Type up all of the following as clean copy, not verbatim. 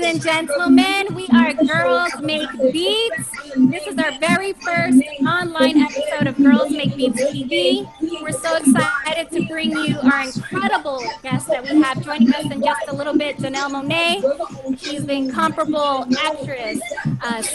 and gentlemen, we are Girls Make Beats. This is our very first online episode of Girls Make Beats TV. We're so excited to bring you our incredible guest that we have joining us in just a little bit, Janelle Monáe. She's the incomparable actress,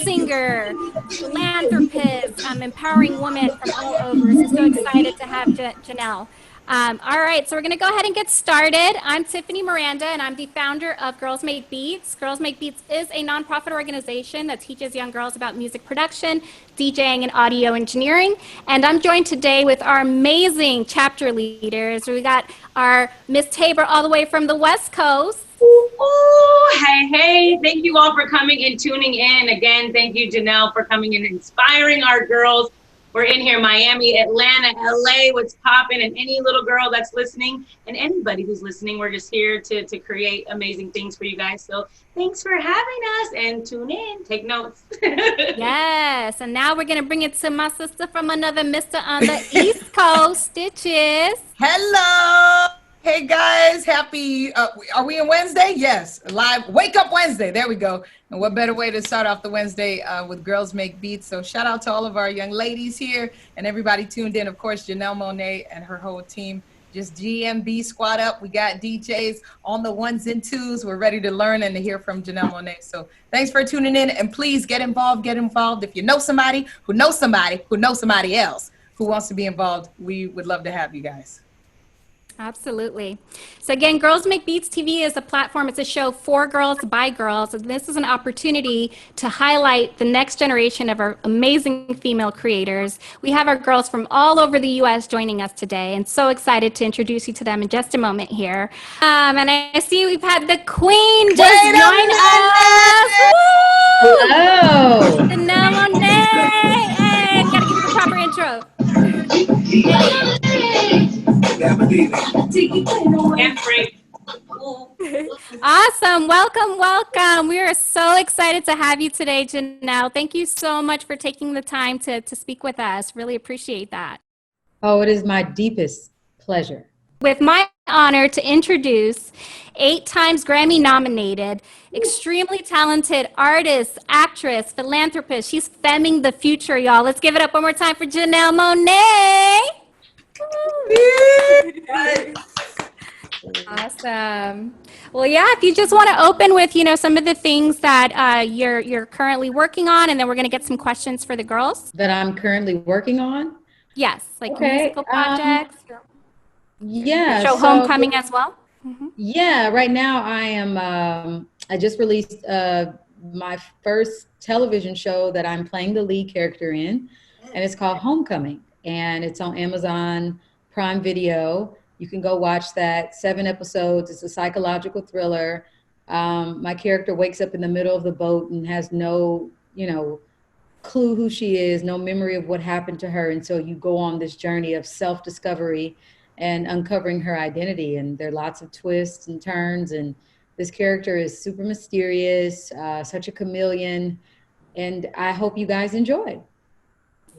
singer, philanthropist, empowering women from all over. So excited to have Janelle. All right, so we're going to go ahead and get started. I'm Tiffany Miranda, and I'm the founder of Girls Make Beats. Girls Make Beats is a nonprofit organization that teaches young girls about music production, DJing, and audio engineering. And I'm joined today with our amazing chapter leaders. We got our Miss Tabor all the way from the West Coast. Ooh, hey, thank you all for coming and tuning in. Again, thank you, Janelle, for coming and inspiring our girls. We're in here, Miami, Atlanta, LA, what's popping, and any little girl that's listening, and anybody who's listening, we're just here to create amazing things for you guys. So thanks for having us, and tune in, take notes. Yes, and now we're going to bring it to my sister from another mister on the East Coast, Stitches. Hello. Hey guys, happy, are we on Wednesday? Yes, live, Wake Up Wednesday, there we go. And what better way to start off the Wednesday with Girls Make Beats. So shout out to all of our young ladies here and everybody tuned in. Of course, Janelle Monáe and her whole team, just GMB squad up. We got DJs on the ones and twos. We're ready to learn and to hear from Janelle Monáe. So thanks for tuning in, and please get involved. If you know somebody who knows somebody who knows somebody else who wants to be involved, we would love to have you guys. Absolutely. So again, Girls Make Beats TV is a platform. It's a show for girls, by girls. And this is an opportunity to highlight the next generation of our amazing female creators. We have our girls from all over the U.S. joining us today, and so excited to introduce you to them in just a moment here. And I see we've had the Queen just join us. Woo! Hello. Janelle Monáe. Hey, gotta give you the proper intro. Awesome. Welcome. We are so excited to have you today, Janelle. Thank you so much for taking the time to speak with us. Really appreciate that. Oh, it is my deepest pleasure. With my honor to introduce 8 times Grammy nominated, extremely talented artist, actress, philanthropist. She's femming the future, y'all. Let's give it up one more time for Janelle Monáe. Awesome. Well, yeah, if you just want to open with, some of the things that you're currently working on, and then we're going to get some questions for the girls. That I'm currently working on? Yes, like musical projects. Yeah. Show Homecoming as well? Mm-hmm. Yeah, right now I just released my first television show that I'm playing the lead character in, and it's called Homecoming, and it's on Amazon Prime Video. You can go watch that. 7 episodes. It's a psychological thriller. My character wakes up in the middle of the boat and has no, clue who she is, no memory of what happened to her. And so you go on this journey of self-discovery and uncovering her identity. And there are lots of twists and turns. And this character is super mysterious, such a chameleon. And I hope you guys enjoy.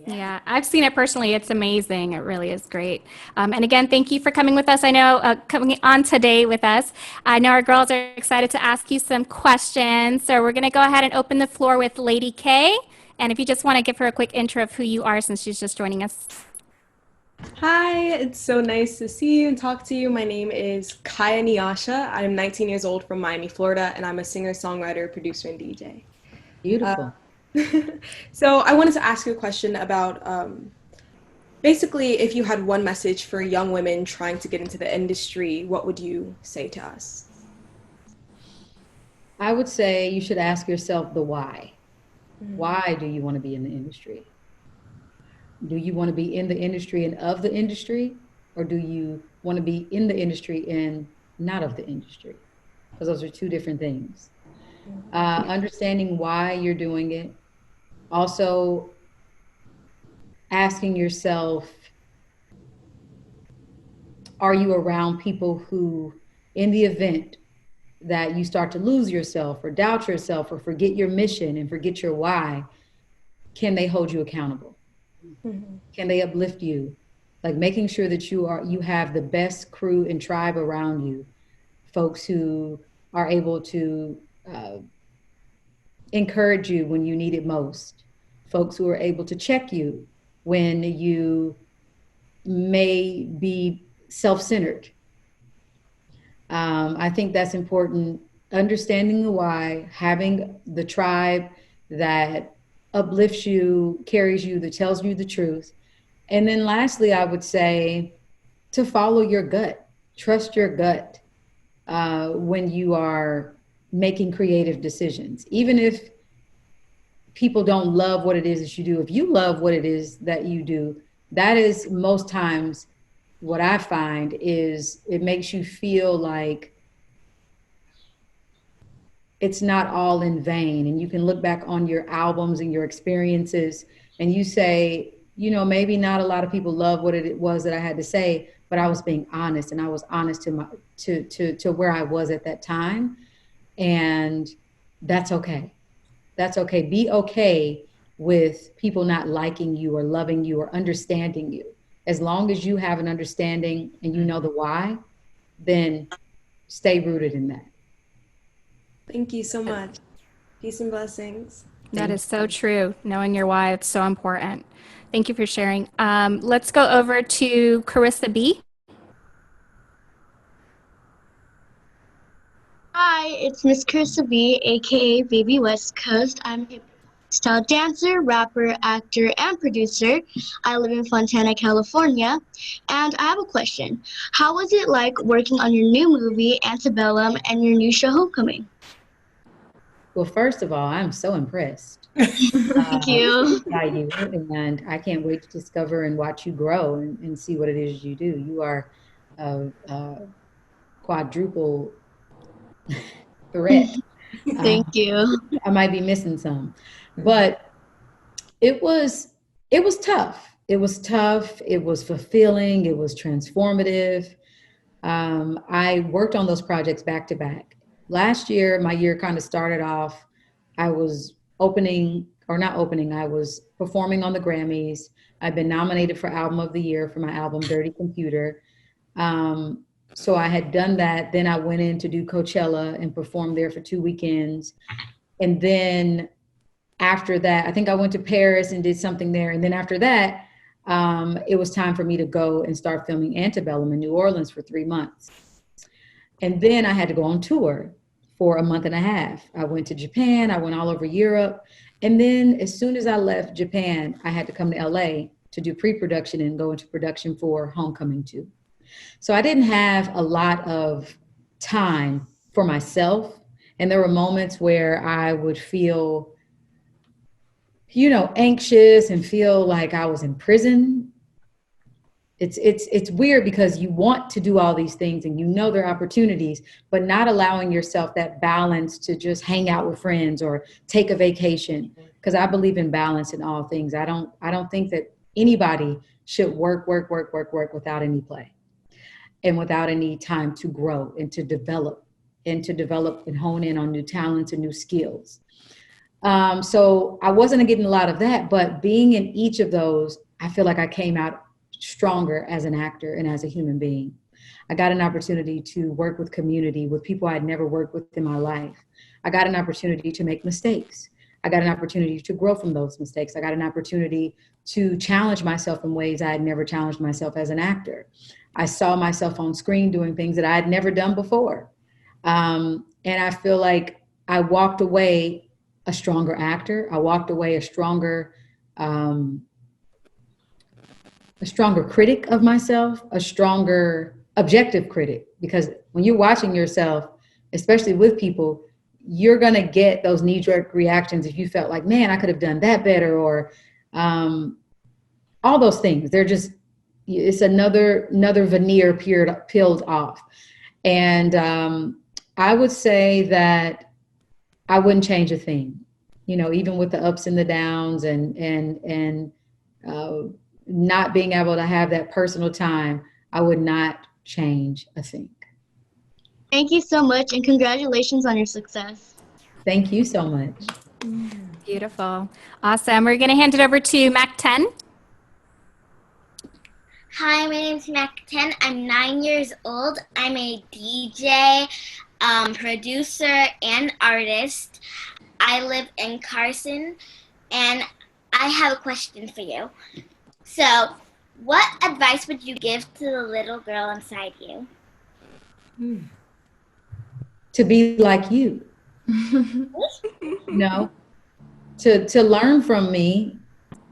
Yeah, I've seen it personally. It's amazing. It really is great. And again, thank you for coming with us. I know coming on today with us. I know our girls are excited to ask you some questions. So we're going to go ahead and open the floor with Lady K. And if you just want to give her a quick intro of who you are since she's just joining us. Hi, it's so nice to see you and talk to you. My name is Kaya Nyasha. I'm 19 years old from Miami, Florida, and I'm a singer, songwriter, producer, and DJ. Beautiful. So I wanted to ask you a question about basically if you had one message for young women trying to get into the industry, what would you say to us? I would say you should ask yourself the why. Mm-hmm. Why do you want to be in the industry? Do you want to be in the industry and of the industry? Or do you want to be in the industry and not of the industry? Because those are 2 different things. Understanding why you're doing it. Also asking yourself, are you around people who, in the event that you start to lose yourself or doubt yourself or forget your mission and forget your why, can they hold you accountable? Mm-hmm. Can they uplift you? Like making sure that you have the best crew and tribe around you, folks who are able to encourage you when you need it most, folks who are able to check you when you may be self-centered. I think that's important. Understanding the why, having the tribe that uplifts you, carries you, that tells you the truth. And then lastly, I would say to follow your gut, trust your gut when you are making creative decisions. Even if people don't love what it is that you do, if you love what it is that you do, that is most times what I find is it makes you feel like it's not all in vain. And you can look back on your albums and your experiences and you say, you know, maybe not a lot of people love what it was that I had to say, but I was being honest, and I was honest to where I was at that time. And that's okay. That's okay. Be okay with people not liking you or loving you or understanding you. As long as you have an understanding and you know the why, then stay rooted in that. Thank you so much. Peace and blessings. That is so true. Knowing your why, it's so important. Thank you for sharing. Let's go over to Carissa B. Hi, it's Miss Carissa B, aka Baby West Coast. I'm a style dancer, rapper, actor, and producer. I live in Fontana, California. And I have a question. How was it like working on your new movie, Antebellum, and your new show, Homecoming? Well, first of all, I'm so impressed Thank you. by you, and I can't wait to discover and watch you grow and see what it is you do. You are a quadruple threat. Thank you. I might be missing some, but it was tough. It was tough. It was fulfilling. It was transformative. I worked on those projects back to back. Last year, my year kind of started off, I was opening, or not opening, I was performing on the Grammys. I've been nominated for Album of the Year for my album, Dirty Computer. So I had done that. Then I went in to do Coachella and performed there for 2 weekends. And then after that, I think I went to Paris and did something there. And then after that, it was time for me to go and start filming Antebellum in New Orleans for 3 months. And then I had to go on tour for a month and a half. I went to Japan, I went all over Europe. And then as soon as I left Japan, I had to come to LA to do pre-production and go into production for Homecoming 2. So I didn't have a lot of time for myself. And there were moments where I would feel, you know, anxious and feel like I was in prison. It's weird because you want to do all these things and you know there are opportunities, but not allowing yourself that balance to just hang out with friends or take a vacation. Because I believe in balance in all things. I don't think that anybody should work without any play and without any time to grow and to develop and hone in on new talents and new skills. So I wasn't getting a lot of that, but being in each of those, I feel like I came out stronger as an actor and as a human being. I got an opportunity to work with community, with people I'd never worked with in my life. I got an opportunity to make mistakes. I got an opportunity to grow from those mistakes. I got an opportunity to challenge myself in ways I had never challenged myself as an actor. I saw myself on screen doing things that I had never done before. And I feel like I walked away a stronger actor. I walked away a stronger critic of myself, a stronger objective critic, because when you're watching yourself, especially with people, you're going to get those knee-jerk reactions if you felt like, man, I could have done that better, or all those things. They're just, it's another veneer peeled off. And I would say that I wouldn't change a thing, you know, even with the ups and the downs and not being able to have that personal time, I would not change a thing. Thank you so much, and congratulations on your success. Thank you so much. Beautiful. Awesome. We're going to hand it over to Mac 10. Hi, my name's Mac 10. I'm 9 years old. I'm a DJ, producer, and artist. I live in Carson, and I have a question for you. So, what advice would you give to the little girl inside you? To be like you, to learn from me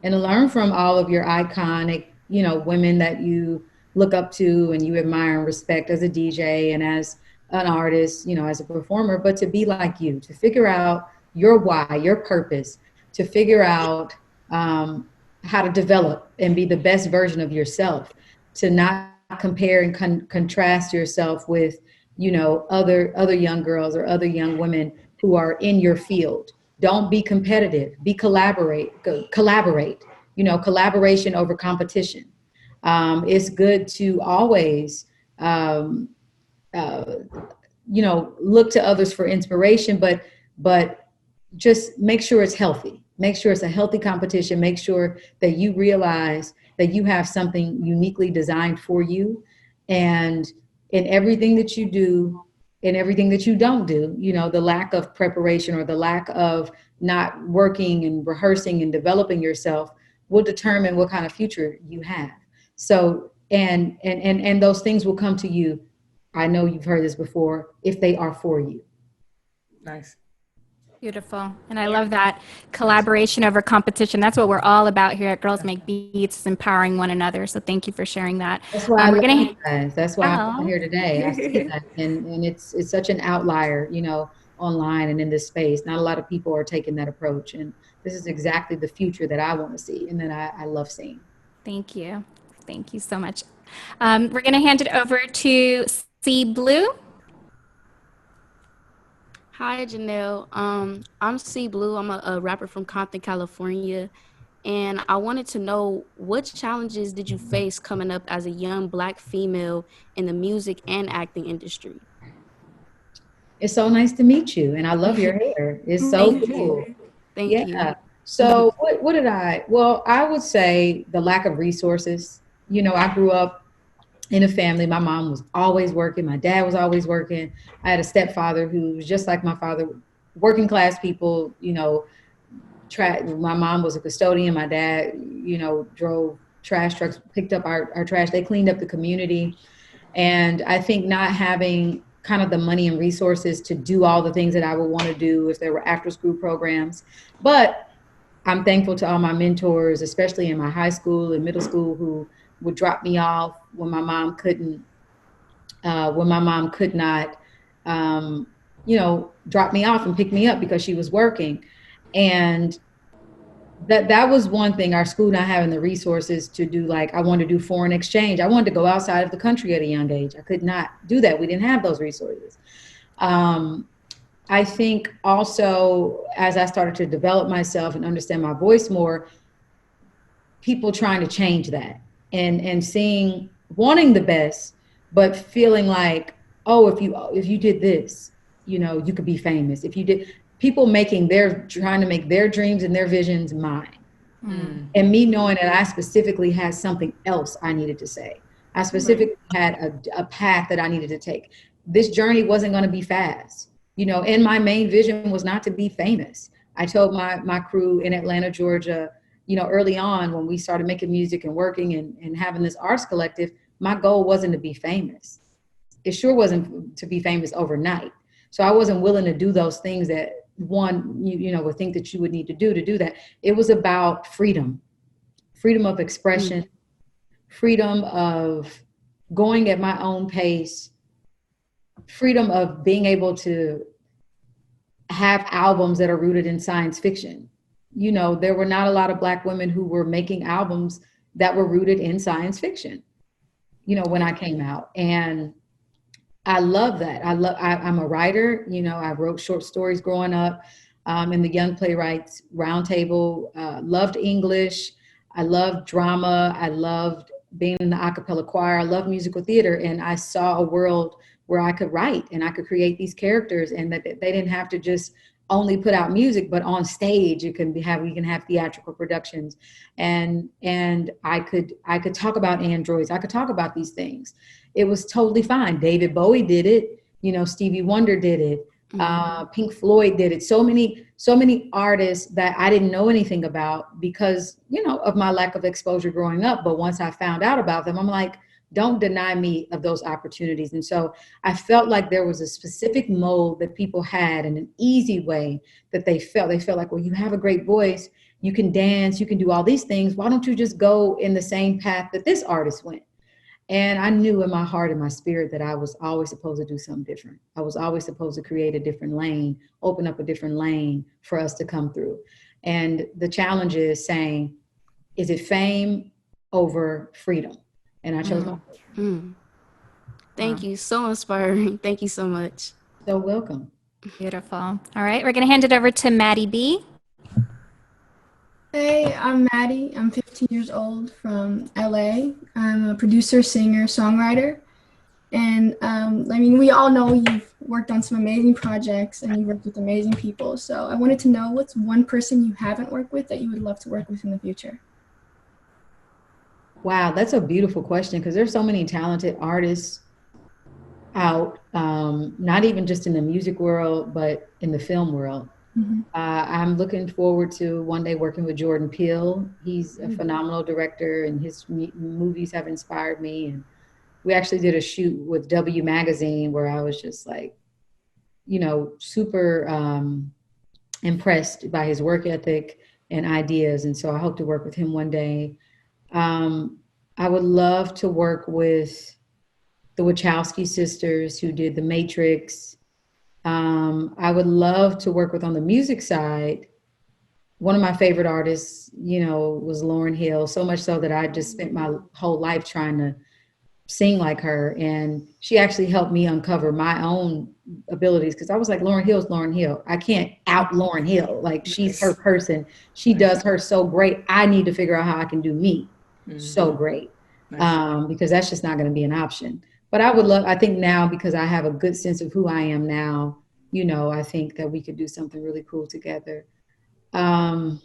and to learn from all of your iconic, women that you look up to and you admire and respect as a DJ and as an artist, as a performer, but to be like you, to figure out your why, your purpose, to figure out how to develop and be the best version of yourself, to not compare and contrast yourself with, other young girls or other young women who are in your field. Don't be competitive, collaborate, collaboration over competition. It's good to always, look to others for inspiration, but just make sure it's healthy. Make sure it's a healthy competition. Make sure that you realize that you have something uniquely designed for you. And in everything that you do, in everything that you don't do, the lack of preparation or the lack of not working and rehearsing and developing yourself will determine what kind of future you have. So, and those things will come to you. I know you've heard this before, if they are for you. Nice. Beautiful. And I love that collaboration over competition. That's what we're all about here at Girls Make Beats, empowering one another. So thank you for sharing that. That's why we're gonna. You guys. That's why I'm here today. I see that. And it's such an outlier, online and in this space. Not a lot of people are taking that approach. And this is exactly the future that I want to see and that I love seeing. Thank you. Thank you so much. We're going to hand it over to C Blue. Hi, Janelle. I'm C Blue. I'm a rapper from Compton, California. And I wanted to know, what challenges did you face coming up as a young Black female in the music and acting industry? It's so nice to meet you. And I love your hair. It's so cool. Thank you. So what did I would say the lack of resources. I grew up in a family. My mom was always working. My dad was always working. I had a stepfather who was just like my father, working class people, my mom was a custodian. My dad, drove trash trucks, picked up our trash. They cleaned up the community. And I think not having kind of the money and resources to do all the things that I would want to do if there were after school programs. But I'm thankful to all my mentors, especially in my high school and middle school, who would drop me off when my mom could not, drop me off and pick me up because she was working. And that was one thing, our school not having the resources to do, I wanted to do foreign exchange. I wanted to go outside of the country at a young age. I could not do that. We didn't have those resources. I think also, as I started to develop myself and understand my voice more, people trying to change that and wanting the best, but feeling like, oh, if you did this, you could be famous. If you did, people trying to make their dreams and their visions mine. And me knowing that I specifically had something else I needed to say. I specifically had a path that I needed to take. This journey wasn't going to be fast. And my main vision was not to be famous. I told my crew in Atlanta, Georgia, early on when we started making music and working and having this arts collective, my goal wasn't to be famous. It sure wasn't to be famous overnight. So I wasn't willing to do those things that one, would think that you would need to do that. It was about freedom of expression, freedom of going at my own pace, freedom of being able to have albums that are rooted in science fiction. There were not a lot of Black women who were making albums that were rooted in science fiction, when I came out. And I love that. I'm a writer. I wrote short stories growing up in the Young Playwrights Roundtable. Loved English. I loved drama. I loved being in the a cappella choir. I loved musical theater. And I saw a world where I could write and I could create these characters, and that they didn't have to just only put out music, but on stage we can have theatrical productions, and I could talk about androids. I could talk about these things. It was totally fine. David Bowie did it. Stevie Wonder did it. Pink Floyd did it. So many artists that I didn't know anything about because, you know, of my lack of exposure growing up. But once I found out about them, I'm like, don't deny me of those opportunities. And so I felt like there was a specific mold that people had and an easy way that they felt like, well, you have a great voice, you can dance, you can do all these things. Why don't you just go in the same path that this artist went? And I knew in my heart and my spirit that I was always supposed to do something different. I was always supposed to create a different lane, open up a different lane for us to come through. And the challenge is saying, is it fame over freedom? And I chose my Thank you. So inspiring. Thank you so much. So welcome. Beautiful. All right, we're going to hand it over to Maddie B. Hey, I'm Maddie. I'm 15 years old from LA. I'm a producer, singer, songwriter. And I mean, we all know you've worked on some amazing projects and you've worked with amazing people. So I wanted to know, what's one person you haven't worked with that you would love to work with in the future? Wow, that's a beautiful question because there's so many talented artists out, not even just in the music world, but in the film world. I'm looking forward to one day working with Jordan Peele. He's a phenomenal director and his movies have inspired me. And we actually did a shoot with W Magazine where I was just like, you know, super impressed by his work ethic and ideas. And so I hope to work with him one day. I would love to work with the Wachowski sisters who did The Matrix. I would love to work with, on the music side, one of my favorite artists, you know, was Lauryn Hill, so much so that I just spent my whole life trying to sing like her. And she actually helped me uncover my own abilities because I was like, Lauryn Hill's Lauryn Hill. I can't out Lauryn Hill. Like, she's her person. She does her so great. I need to figure out how I can do me so great, because that's just not going to be an option. But I think now, because I have a good sense of who I am now, you know, I think that we could do something really cool together. I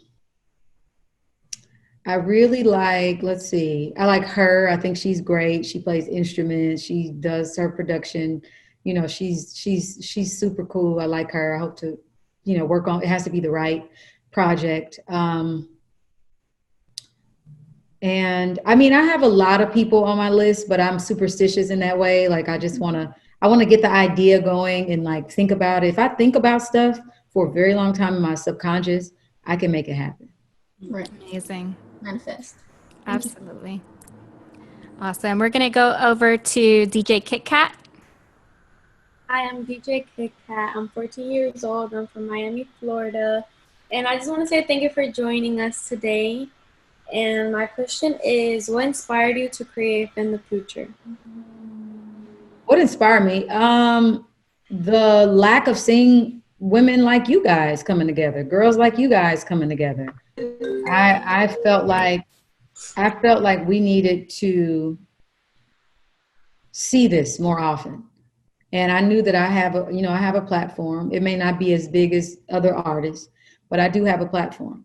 really like, I like her. I think she's great. She plays instruments. She does her production. You know, she's super cool. I like her. I hope to, you know, work on, it has to be the right project. And I mean, I have a lot of people on my list, but I'm superstitious in that way. Like, I want to get the idea going and like think about it. If I think about stuff for a very long time in my subconscious, I can make it happen. Right. Amazing. Manifest. Absolutely. Awesome. We're going to go over to DJ Kit Kat. Hi, I'm DJ Kit Kat. I'm 14 years old. I'm from Miami, Florida. And I just want to say thank you for joining us today. And my question is, what inspired you to create in the future? What inspired me? The lack of seeing women like you guys coming together, girls like you guys coming together. I felt like we needed to see this more often. And I knew that I have a platform. It may not be as big as other artists, but I do have a platform.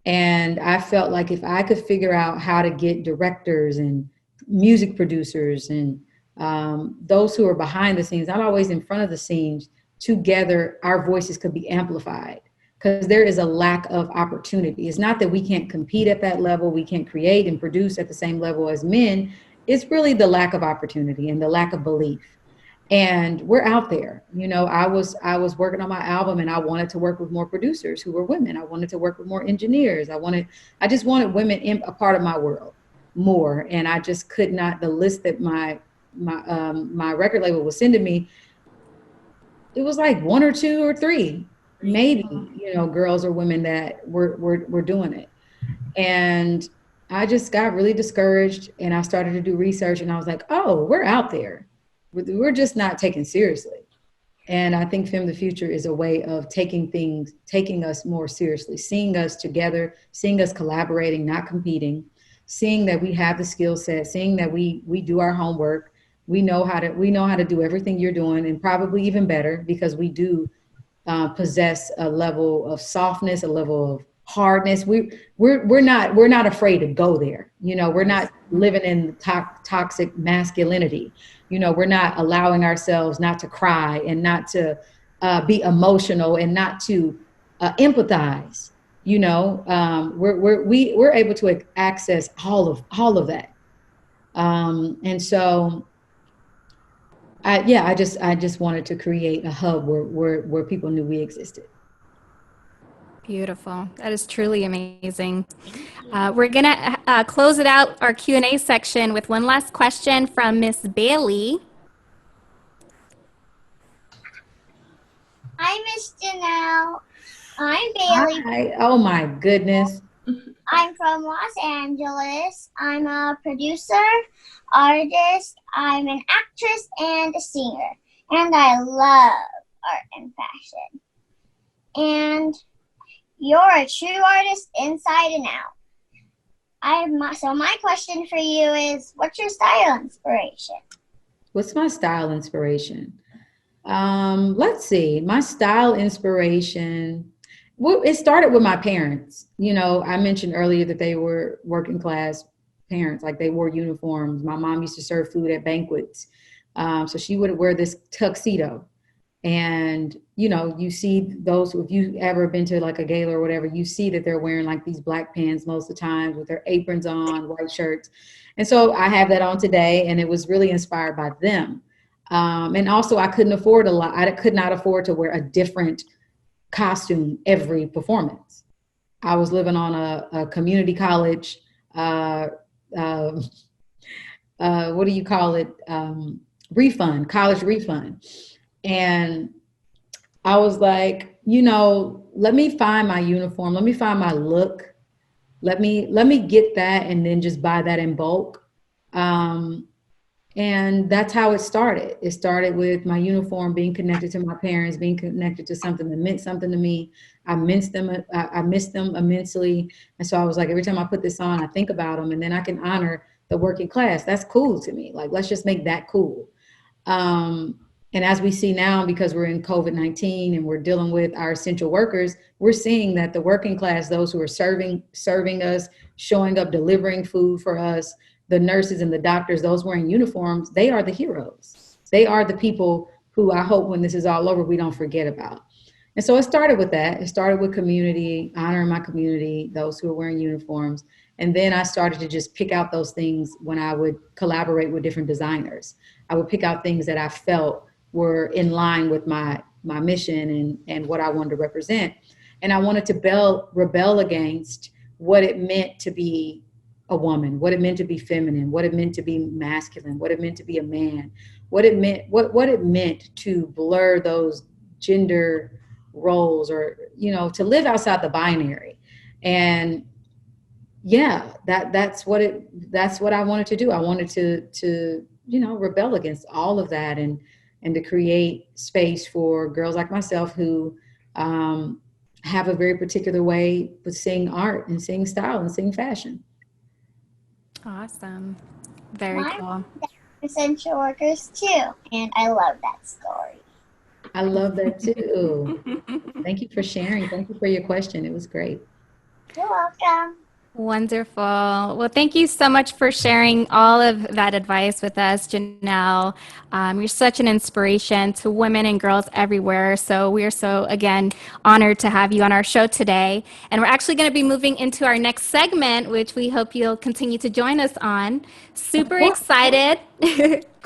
And I felt like if I could figure out how to get directors and music producers and those who are behind the scenes, not always in front of the scenes, together, our voices could be amplified, because there is a lack of opportunity. It's not that we can't compete at that level. We can't create and produce at the same level as men. It's really the lack of opportunity and the lack of belief. And we're out there. You know, I was working on my album and I wanted to work with more producers who were women. I wanted to work with more engineers. I just wanted women in a part of my world more. And I just could not, the list that my record label was sending me, it was like 1 or 2 or 3, maybe, you know, girls or women that were doing it. And I just got really discouraged and I started to do research and I was like, oh, we're out there. We're just not taken seriously. And I think Femme the Future is a way of taking us more seriously, seeing us together, seeing us collaborating, not competing, seeing that we have the skill set, seeing that we do our homework. We know how to do everything you're doing and probably even better, because we do possess a level of softness, a level of hardness. We're not afraid to go there. You know, we're not living in toxic masculinity. You know, we're not allowing ourselves not to cry and not to be emotional and not to empathize. You know, we're able to access all of that. And so I just wanted to create a hub where people knew we existed. Beautiful. That is truly amazing. We're gonna close it out, our Q&A section, with one last question from Miss Bailey. Hi, Miss Janelle. I'm Bailey. Hi. Oh my goodness. I'm from Los Angeles. I'm a producer, artist. I'm an actress and a singer. And I love art and fashion. And you're a true artist inside and out. So my question for you is, what's your style inspiration? What's my style inspiration? Let's see. My style inspiration, well, it started with my parents. You know, I mentioned earlier that they were working class parents, like they wore uniforms. My mom used to serve food at banquets. So she would wear this tuxedo. And, you know, you see those, if you've ever been to like a gala or whatever, you see that they're wearing like these black pants most of the time with their aprons on, white shirts. And so I have that on today, and it was really inspired by them. And also I couldn't afford I could not afford to wear a different costume every performance. I was living on a community college, what do you call it? College refund. And I was like, you know, let me find my uniform. Let me find my look. Let me get that and then just buy that in bulk. And that's how it started. It started with my uniform being connected to my parents, being connected to something that meant something to me. I missed them immensely. And so I was like, every time I put this on, I think about them, and then I can honor the working class. That's cool to me. Like, let's just make that cool. And as we see now, because we're in COVID-19 and we're dealing with our essential workers, we're seeing that the working class, those who are serving us, showing up, delivering food for us, the nurses and the doctors, those wearing uniforms, they are the heroes. They are the people who I hope when this is all over, we don't forget about. And so it started with that. It started with community, honoring my community, those who are wearing uniforms. And then I started to just pick out those things when I would collaborate with different designers. I would pick out things that I felt were in line with my mission and what I wanted to represent. And I wanted to rebel against what it meant to be a woman, what it meant to be feminine, what it meant to be masculine, what it meant to be a man, what it meant to blur those gender roles, or, you know, to live outside the binary. And yeah, that's what I wanted to do. I wanted to, you know, rebel against all of that and to create space for girls like myself who have a very particular way with seeing art and seeing style and seeing fashion. Awesome. Very cool. Essential workers too, and I love that story. I love that too. Thank you for sharing. Thank you for your question. It was great. You're welcome. Wonderful. Well, thank you so much for sharing all of that advice with us, Janelle. You're such an inspiration to women and girls everywhere. So we are so, again, honored to have you on our show today. And we're actually going to be moving into our next segment, which we hope you'll continue to join us on. Super excited.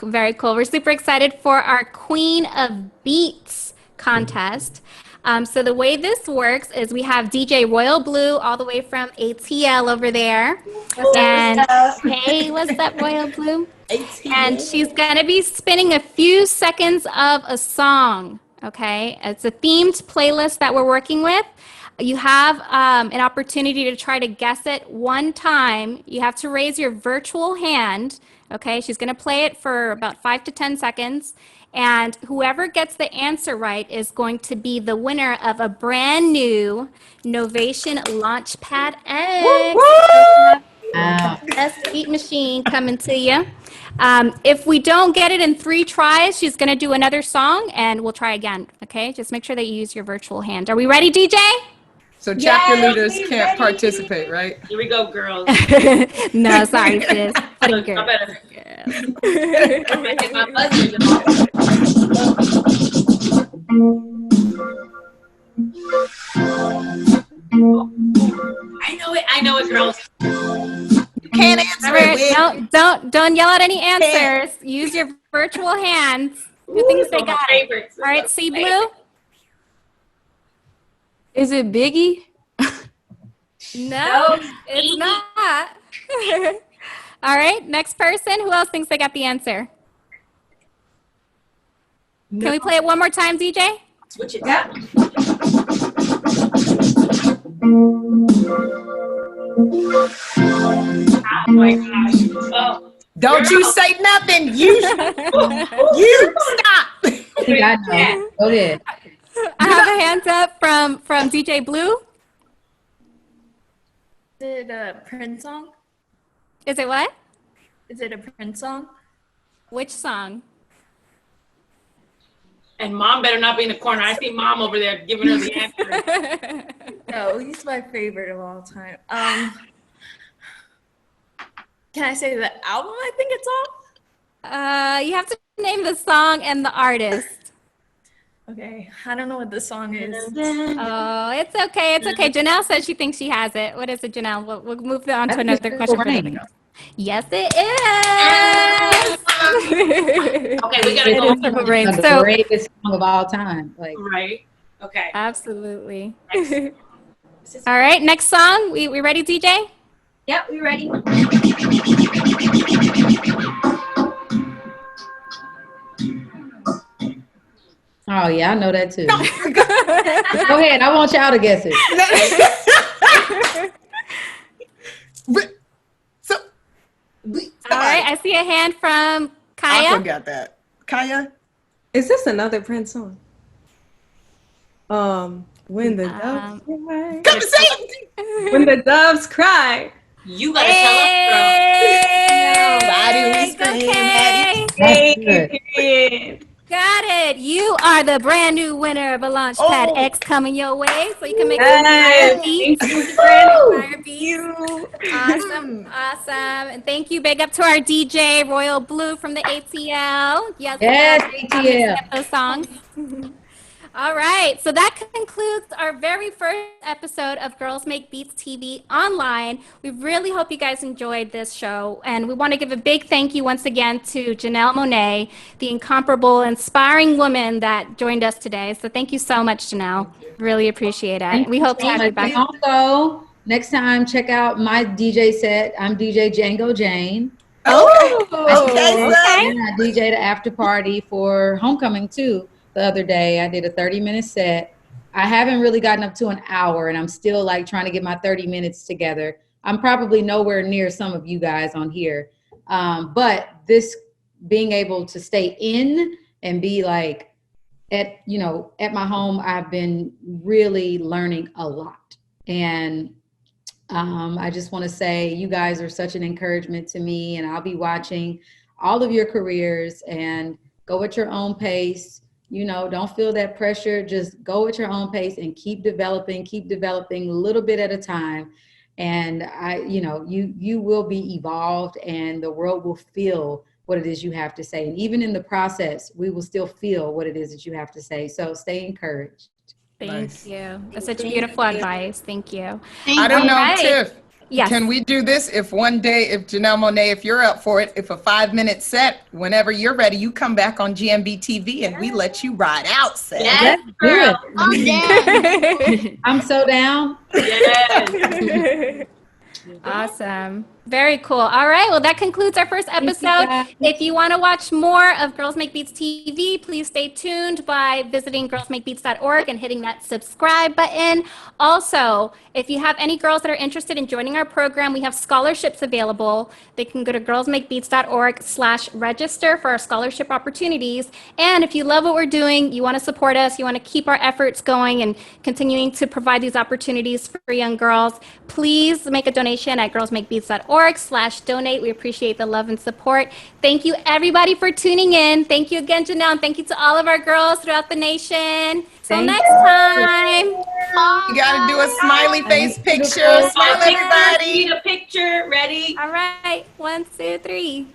Very cool. We're super excited for our Queen of Beats contest. So the way this works is we have DJ Royal Blue all the way from ATL over there. And hey, what's up, Royal Blue? ATL. And she's going to be spinning a few seconds of a song, okay? It's a themed playlist that we're working with. You have an opportunity to try to guess it one time. You have to raise your virtual hand, okay? She's going to play it for about 5 to 10 seconds. And whoever gets the answer right is going to be the winner of a brand new Novation Launchpad X. Best beat machine coming to you. If we don't get it in 3 tries, she's going to do another song and we'll try again. Okay, just make sure that you use your virtual hand. Are we ready, DJ? So chapter leaders can't participate, right? Here we go, girls. No, sorry, sis. Putting girls. I'm gonna hit my buzzer. I know it, girls. You can't answer it. Don't yell out any answers. Use your virtual hands. Who thinks they got it? All right, C Blue. Is it Biggie? No, it's not. All right, next person. Who else thinks they got the answer? No. Can we play it one more time, DJ? Switch it down. Oh my gosh. Oh. Don't you say nothing. You stop. I know. Go ahead. I have a hands up from DJ Blue. Is it a Prince song? Is it what? Is it a Prince song? Which song? And Mom better not be in the corner. I see Mom over there giving her the answer. No, he's my favorite of all time. Can I say the album I think it's on? You have to name the song and the artist. Okay, I don't know what the song is. Oh, it's okay. It's okay. Janelle says she thinks she has it. What is it, Janelle? We'll move on to another question for the other girls. Yes, it is. Okay, we gotta go. Purple Rain. The greatest song of all time. Like, right. Okay. Absolutely. All right, next song. We ready, DJ? Yep, we ready. Oh yeah, I know that too. Go ahead. I want y'all to guess it. All right, I see a hand from Kaya. I forgot that. Kaya? Is this another Prince song? When the doves cry. Come say it. When the doves cry. You gotta tell us, girl. Okay. Got it. You are the brand new winner of a Launchpad X coming your way, so you can make Awesome. And thank you. Big up to our DJ Royal Blue from the ATL. Yes, ATL. Get those songs. All right, so that concludes our very first episode of Girls Make Beats TV online. We really hope you guys enjoyed this show, and we want to give a big thank you once again to Janelle Monáe, the incomparable, inspiring woman that joined us today. So thank you so much, Janelle. Really appreciate it. We hope to have you back. Also, next time, check out my DJ set. I'm DJ Django Jane. Okay. And I DJ'd the after party for Homecoming too. The other day I did a 30-minute set. I haven't really gotten up to an hour, and I'm still like trying to get my 30 minutes together. I'm probably nowhere near some of you guys on here. But this being able to stay in and be like at my home, I've been really learning a lot. And I just want to say you guys are such an encouragement to me, and I'll be watching all of your careers and go at your own pace. Don't feel that pressure. Just go at your own pace and keep developing a little bit at a time. And you will be evolved, and the world will feel what it is you have to say. And even in the process, we will still feel what it is that you have to say. So stay encouraged. Thank you. That's such beautiful advice. Thank you. I don't know, Tiff. Yes. Can we do this if one day, if Janelle Monáe, if you're up for it, if a 5-minute set, whenever you're ready, you come back on GMB TV and we let you ride out, set. Yes, girl. I'm down. I'm so down. Yes. Awesome. Very cool. All right. Well, that concludes our first episode. If you want to watch more of Girls Make Beats TV, please stay tuned by visiting girlsmakebeats.org and hitting that subscribe button. Also, if you have any girls that are interested in joining our program, we have scholarships available. They can go to girlsmakebeats.org/register for our scholarship opportunities. And if you love what we're doing, you want to support us, you want to keep our efforts going and continuing to provide these opportunities for young girls, please make a donation at girlsmakebeats.org/donate. We appreciate the love and support. Thank you, everybody, for tuning in. Thank you again, Janelle, and thank you to all of our girls throughout the nation. Till next time. You got to do a smiley face picture. Smile, everybody. Need a picture. Ready? All right. 1, 2, 3.